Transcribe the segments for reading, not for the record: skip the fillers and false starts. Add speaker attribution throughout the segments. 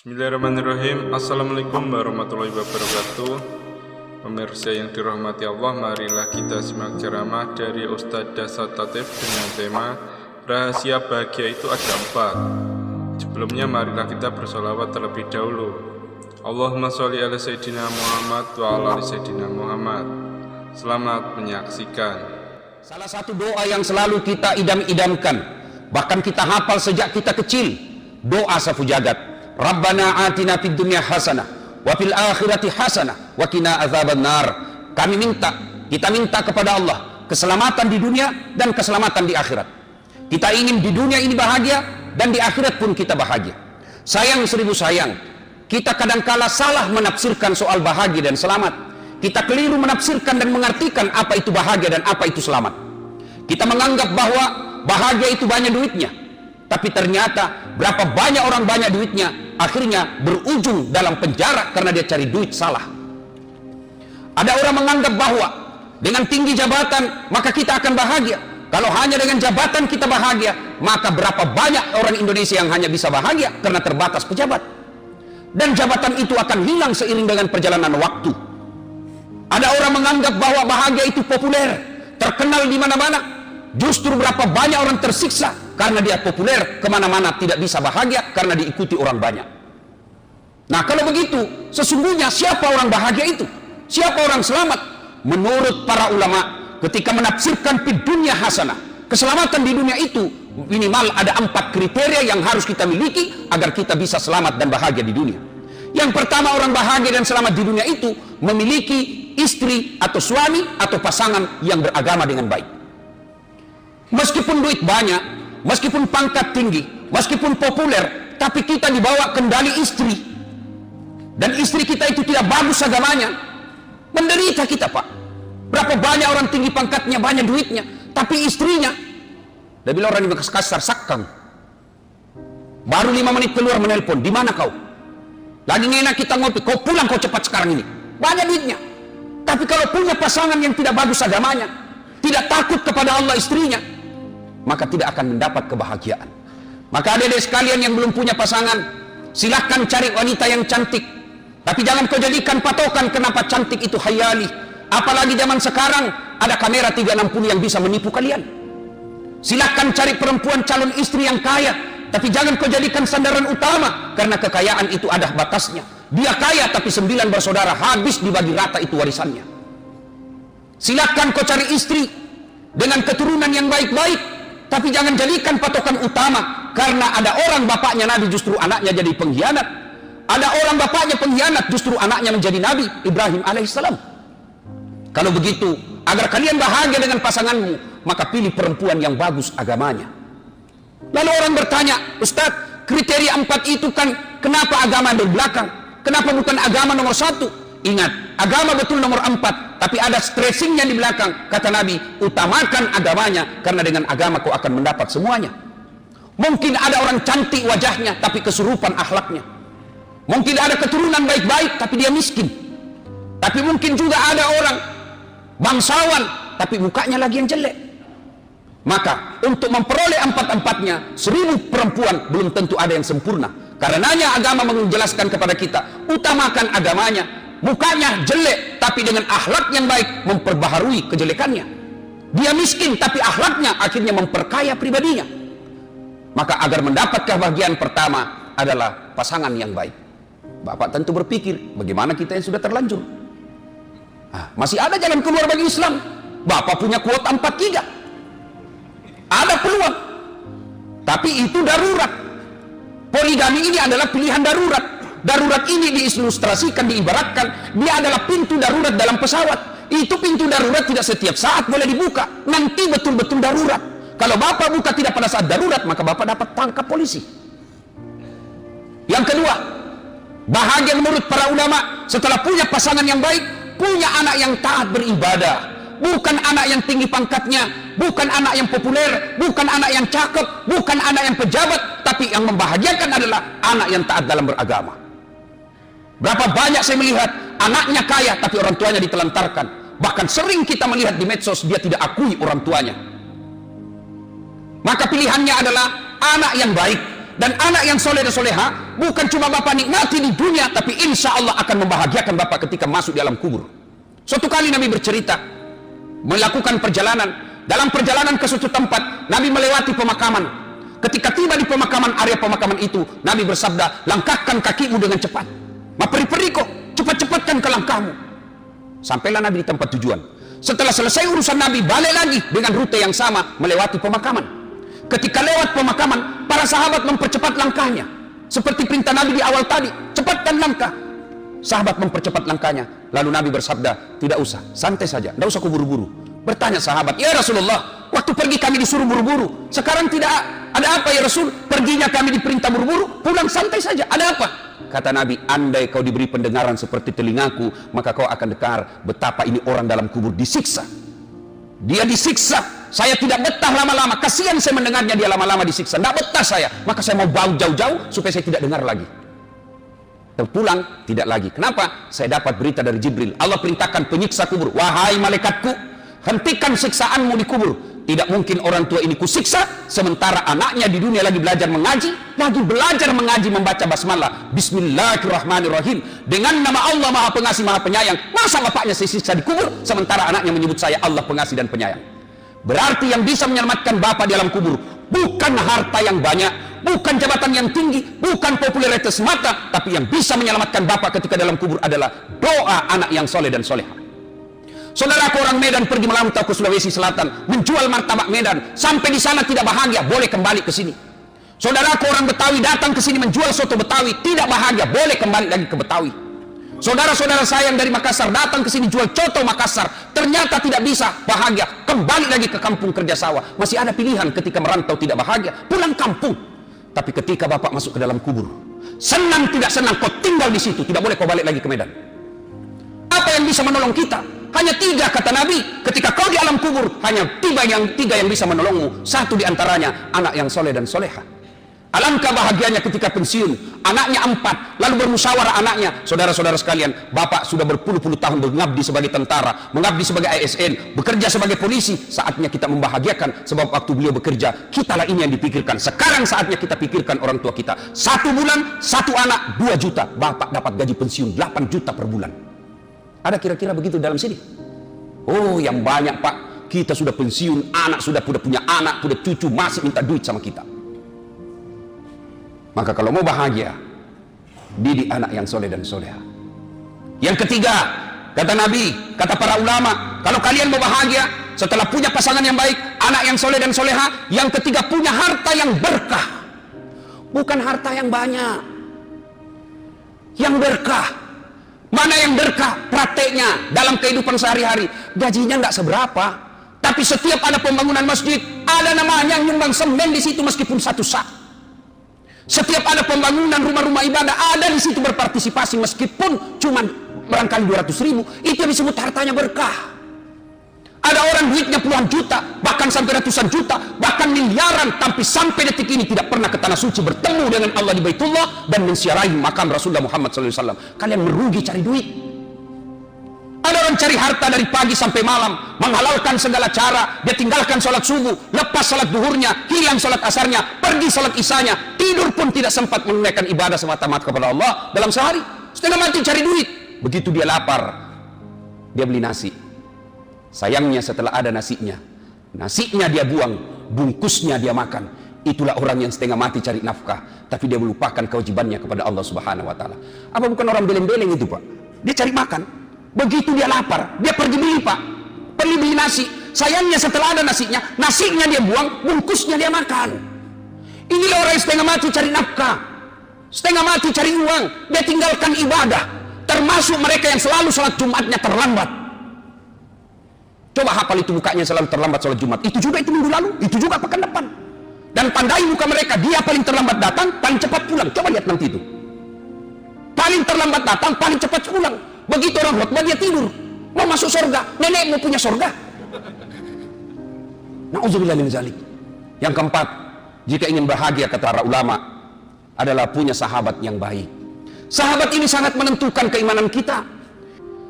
Speaker 1: Bismillahirrahmanirrahim. Assalamualaikum warahmatullahi wabarakatuh. Pemirsa yang dirahmati Allah, marilah kita simak ceramah dari Ustadz Dasat Tatif dengan tema rahasia bahagia itu ada 4. Sebelumnya marilah kita bersolawat terlebih dahulu. Allahumma sholli ala Sayyidina Muhammad wa ala ali Sayyidina Muhammad. Selamat menyaksikan.
Speaker 2: Salah satu doa yang selalu kita idam-idamkan, bahkan kita hafal sejak kita kecil, doa safu jagat. Rabbana atina fid dunya hasanah wa fil akhirati hasanah wa qina adzabannar. Kita minta kepada Allah keselamatan di dunia dan keselamatan di akhirat. Kita ingin di dunia ini bahagia dan di akhirat pun kita bahagia. Sayang seribu sayang, kita kadangkala salah menafsirkan soal bahagia dan selamat. Kita keliru menafsirkan dan mengartikan apa itu bahagia dan apa itu selamat. Kita menganggap bahwa bahagia itu banyak duitnya, tapi ternyata berapa banyak orang banyak duitnya akhirnya berujung dalam penjara karena dia cari duit salah. Ada orang menganggap bahwa dengan tinggi jabatan maka kita akan bahagia. Kalau hanya dengan jabatan kita bahagia, maka berapa banyak orang Indonesia yang hanya bisa bahagia karena terbatas pejabat. Dan jabatan itu akan hilang seiring dengan perjalanan waktu. Ada orang menganggap bahwa bahagia itu populer, terkenal di mana-mana. Justru berapa banyak orang tersiksa karena dia populer, kemana-mana tidak bisa bahagia karena diikuti orang banyak. Nah kalau begitu, sesungguhnya siapa orang bahagia itu? Siapa orang selamat? Menurut para ulama, ketika menafsirkan fid dunya hasanah, keselamatan di dunia itu minimal ada 4 kriteria yang harus kita miliki agar kita bisa selamat dan bahagia di dunia. Yang pertama, orang bahagia dan selamat di dunia itu memiliki istri atau suami atau pasangan yang beragama dengan baik. Meskipun duit banyak, meskipun pangkat tinggi, meskipun populer, tapi kita dibawa kendali istri, dan istri kita itu tidak bagus agamanya, menderita kita, Pak. Berapa banyak orang tinggi pangkatnya, banyak duitnya, tapi istrinya, dia bilang orang yang kasar, sakang. Baru 5 menit keluar menelpon, di mana kau? Lagi enak kita ngopi, kau pulang kau cepat sekarang ini. Banyak duitnya, tapi kalau punya pasangan yang tidak bagus agamanya, tidak takut kepada Allah istrinya, maka tidak akan mendapat kebahagiaan. Maka adik-adik sekalian yang belum punya pasangan, silahkan cari wanita yang cantik, tapi jangan kau jadikan patokan kenapa cantik itu khayali. Apalagi zaman sekarang ada kamera 360 yang bisa menipu kalian. Silahkan cari perempuan calon istri yang kaya, tapi jangan kau jadikan sandaran utama, karena kekayaan itu ada batasnya. Dia kaya tapi 9 bersaudara, habis dibagi rata itu warisannya. Silahkan kau cari istri dengan keturunan yang baik-baik, tapi jangan jadikan patokan utama, karena ada orang bapaknya Nabi justru anaknya jadi pengkhianat. Ada orang bapaknya pengkhianat justru anaknya menjadi Nabi Ibrahim alaihissalam. Kalau begitu, agar kalian bahagia dengan pasanganmu, maka pilih perempuan yang bagus agamanya. Lalu orang bertanya, Ustadz, kriteria 4 itu kan kenapa agama di belakang? Kenapa bukan agama nomor 1? Ingat, agama betul nomor 4, tapi ada stressingnya di belakang. Kata Nabi, utamakan agamanya, karena dengan agama kau akan mendapat semuanya. Mungkin ada orang cantik wajahnya, tapi kesurupan akhlaknya. Mungkin ada keturunan baik-baik, tapi dia miskin. Tapi mungkin juga ada orang bangsawan, tapi mukanya lagi yang jelek. Maka untuk memperoleh 4-4-nya, 1000 perempuan belum tentu ada yang sempurna. Karenanya agama menjelaskan kepada kita, utamakan agamanya. Mukanya jelek, tapi dengan akhlak yang baik memperbaharui kejelekannya. Dia miskin, tapi akhlaknya akhirnya memperkaya pribadinya. Maka agar mendapat kebahagiaan pertama adalah pasangan yang baik. Bapak tentu berpikir, bagaimana kita yang sudah terlanjur? Masih ada jalan keluar bagi Islam. Bapak punya kuota 4 giga. Ada peluang. Tapi itu darurat. Poligami ini adalah pilihan darurat. Darurat ini diilustrasikan, diibaratkan, dia adalah pintu darurat dalam pesawat. Itu pintu darurat tidak setiap saat boleh dibuka. Nanti betul-betul darurat. Kalau Bapak buka tidak pada saat darurat, maka Bapak dapat tangkap polisi. Yang kedua, bahagia menurut para ulama, setelah punya pasangan yang baik, punya anak yang taat beribadah. Bukan anak yang tinggi pangkatnya, bukan anak yang populer, bukan anak yang cakep, bukan anak yang pejabat, tapi yang membahagiakan adalah anak yang taat dalam beragama. Berapa banyak saya melihat anaknya kaya tapi orang tuanya ditelantarkan. Bahkan sering kita melihat di medsos dia tidak akui orang tuanya. Maka pilihannya adalah anak yang baik, Dan anak yang soleh dan soleha bukan cuma bapak nikmati di dunia, tapi insya Allah akan membahagiakan bapak ketika masuk di alam kubur. Suatu kali Nabi bercerita melakukan perjalanan. Dalam perjalanan ke suatu tempat, Nabi melewati pemakaman. Ketika tiba di pemakaman, area pemakaman itu, Nabi bersabda, langkahkan kakimu dengan cepat. Maperi-peri kok, cepat-cepatkan ke langkahmu. Sampailah Nabi di tempat tujuan. Setelah selesai urusan Nabi, balik lagi dengan rute yang sama melewati pemakaman. Ketika lewat pemakaman, para sahabat mempercepat langkahnya. Seperti perintah Nabi di awal tadi, cepatkan langkah. Sahabat mempercepat langkahnya. Lalu Nabi bersabda, tidak usah, santai saja, tidak usah kuburu-buru. Bertanya sahabat, ya Rasulullah, waktu pergi kami disuruh buru-buru. Sekarang tidak ada apa ya Rasul? Perginya kami diperintah buru-buru, pulang santai saja, ada apa? Kata Nabi, andai kau diberi pendengaran seperti telingaku, maka kau akan dengar betapa ini orang dalam kubur disiksa. Dia disiksa, saya tidak betah lama-lama, kasihan saya mendengarnya dia lama-lama disiksa, tidak betah saya, maka saya mau bawa jauh-jauh supaya saya tidak dengar lagi. Terpulang, tidak lagi. Kenapa? Saya dapat berita dari Jibril, Allah perintahkan penyiksa kubur, wahai malaikatku, hentikan siksaanmu di kubur. Tidak mungkin orang tua ini kusiksa sementara anaknya di dunia lagi belajar mengaji membaca basmalah, bismillahirrahmanirrahim, dengan nama Allah Maha Pengasih Maha Penyayang. Masa bapaknya saya siksa di kubur sementara anaknya menyebut saya Allah Pengasih dan Penyayang? Berarti yang bisa menyelamatkan bapak di alam kubur bukan harta yang banyak, bukan jabatan yang tinggi, bukan popularitas semata, tapi yang bisa menyelamatkan bapak ketika dalam kubur adalah doa anak yang soleh dan soleha. Saudaraku orang Medan pergi merantau ke Sulawesi Selatan, menjual martabak Medan, sampai di sana tidak bahagia, boleh kembali ke sini. Saudaraku orang Betawi datang ke sini menjual soto Betawi, tidak bahagia, boleh kembali lagi ke Betawi. Saudara-saudara saya yang dari Makassar datang ke sini jual coto Makassar, ternyata tidak bisa bahagia, kembali lagi ke kampung kerja sawah. Masih ada pilihan ketika merantau tidak bahagia, pulang kampung. Tapi ketika bapak masuk ke dalam kubur, senang tidak senang, kau tinggal di situ, tidak boleh kau balik lagi ke Medan. Apa yang bisa menolong kita? Hanya 3 kata Nabi, ketika kau di alam kubur, hanya 3 yang bisa menolongmu. Satu di antaranya, anak yang soleh dan soleha. Alangkah bahagianya ketika pensiun, anaknya 4, lalu bermusyawarah anaknya. Saudara-saudara sekalian, bapak sudah berpuluh-puluh tahun mengabdi sebagai tentara, mengabdi sebagai ASN, bekerja sebagai polisi. Saatnya kita membahagiakan, sebab waktu beliau bekerja, kitalah ini yang dipikirkan. Sekarang saatnya kita pikirkan orang tua kita. 1 bulan, 1 anak, 2 juta. Bapak dapat gaji pensiun 8 juta per bulan. Ada kira-kira begitu dalam sini? Oh, yang banyak pak, kita sudah pensiun, anak sudah punya anak, punya cucu, masih minta duit sama kita. Maka kalau mau bahagia, didik anak yang soleh dan soleha. Yang ketiga, kata Nabi, kata para ulama, kalau kalian mau bahagia, setelah punya pasangan yang baik, anak yang soleh dan soleha, yang ketiga punya harta yang berkah. Bukan harta yang banyak, yang berkah. Mana yang berkah? Prakteknya dalam kehidupan sehari-hari, gajinya nggak seberapa, tapi setiap ada pembangunan masjid, ada namanya yang nyumbang semen di situ meskipun 1 sak. Setiap ada pembangunan rumah-rumah ibadah, ada di situ berpartisipasi meskipun cuma barangkali 200.000, itu yang disebut hartanya berkah. Ada orang duitnya puluhan juta, bahkan sampai ratusan juta, bahkan miliaran, tapi sampai detik ini tidak pernah ke tanah suci bertemu dengan Allah di Baitullah dan menziarahi makam Rasulullah Muhammad SAW. Kalian merugi cari duit. Ada orang cari harta dari pagi sampai malam, menghalalkan segala cara, dia tinggalkan sholat subuh, lepas sholat duhurnya, hilang sholat asarnya, pergi sholat isanya, tidur pun tidak sempat menunaikan ibadah semata-mata kepada Allah dalam sehari. Setengah mati cari duit. Begitu dia lapar, dia beli nasi. Sayangnya setelah ada nasinya dia buang, bungkusnya dia makan. Itulah orang yang setengah mati cari nafkah, tapi dia melupakan kewajibannya kepada Allah Subhanahu wa Ta'ala. Apa bukan orang beleng-beleng itu pak? Dia cari makan, begitu dia lapar, dia pergi beli pak, pergi beli nasi. Sayangnya setelah ada nasinya dia buang, bungkusnya dia makan. Inilah orang yang setengah mati cari nafkah, setengah mati cari uang, dia tinggalkan ibadah. Termasuk mereka yang selalu sholat Jumatnya terlambat. Coba hafal itu mukanya selalu terlambat sholat Jumat. Itu juga itu minggu lalu, itu juga pekan depan. Dan tandai muka mereka, dia paling terlambat datang, paling cepat pulang. Coba lihat nanti itu. Paling terlambat datang, paling cepat pulang. Begitu orang khutbah dia tidur. Mau masuk surga, nenek mau punya surga. Na'udzubillah min zalik. Yang keempat, jika ingin bahagia kata para ulama, adalah punya sahabat yang baik. Sahabat ini sangat menentukan keimanan kita.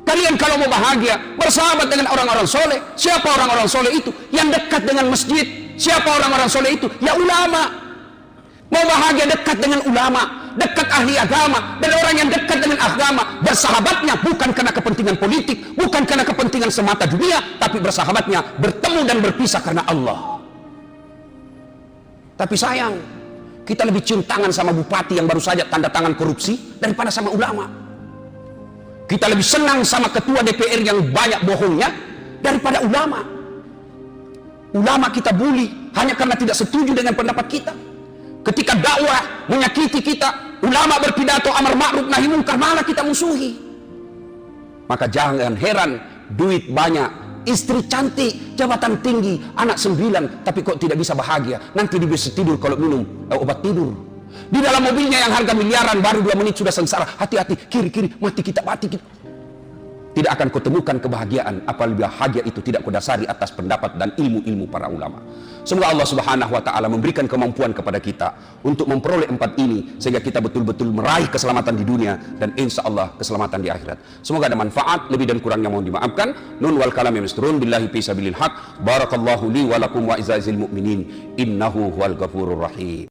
Speaker 2: Kalian kalau mau bahagia, bersahabat dengan orang-orang soleh. Siapa orang-orang soleh itu? Yang dekat dengan masjid. Siapa orang-orang soleh itu? Ya ulama. Mau bahagia, dekat dengan ulama, dekat ahli agama, dan orang yang dekat dengan agama. Bersahabatnya bukan karena kepentingan politik, bukan karena kepentingan semata dunia, tapi bersahabatnya bertemu dan berpisah karena Allah. Tapi sayang, kita lebih cium tangan sama bupati yang baru saja tanda tangan korupsi daripada sama ulama. Kita lebih senang sama ketua DPR yang banyak bohongnya daripada ulama. Ulama kita bully hanya karena tidak setuju dengan pendapat kita. Ketika dakwah menyakiti kita, ulama berpidato amar ma'ruf nahi munkar, malah kita musuhi. Maka jangan heran, duit banyak, istri cantik, jabatan tinggi, anak 9, tapi kok tidak bisa bahagia. Nanti dia bisa tidur kalau minum obat tidur. Di dalam mobilnya yang harga miliaran, baru 2 menit sudah sengsara. Hati-hati, kiri-kiri, mati kita. Tidak akan kau temukan kebahagiaan apabila bahagia itu tidak kau dasari atas pendapat dan ilmu-ilmu para ulama. Semoga Allah Subhanahu wa taala memberikan kemampuan kepada kita untuk memperoleh 4 ini sehingga kita betul-betul meraih keselamatan di dunia dan insya Allah keselamatan di akhirat. Semoga ada manfaat, lebih dan kurangnya mohon dimaafkan. Nun wal kalam misturun billahi fi sabilil haq. Barakallahu li wa lakum wa izzazil mu'minin. Innahu huwal ghafurur rahim.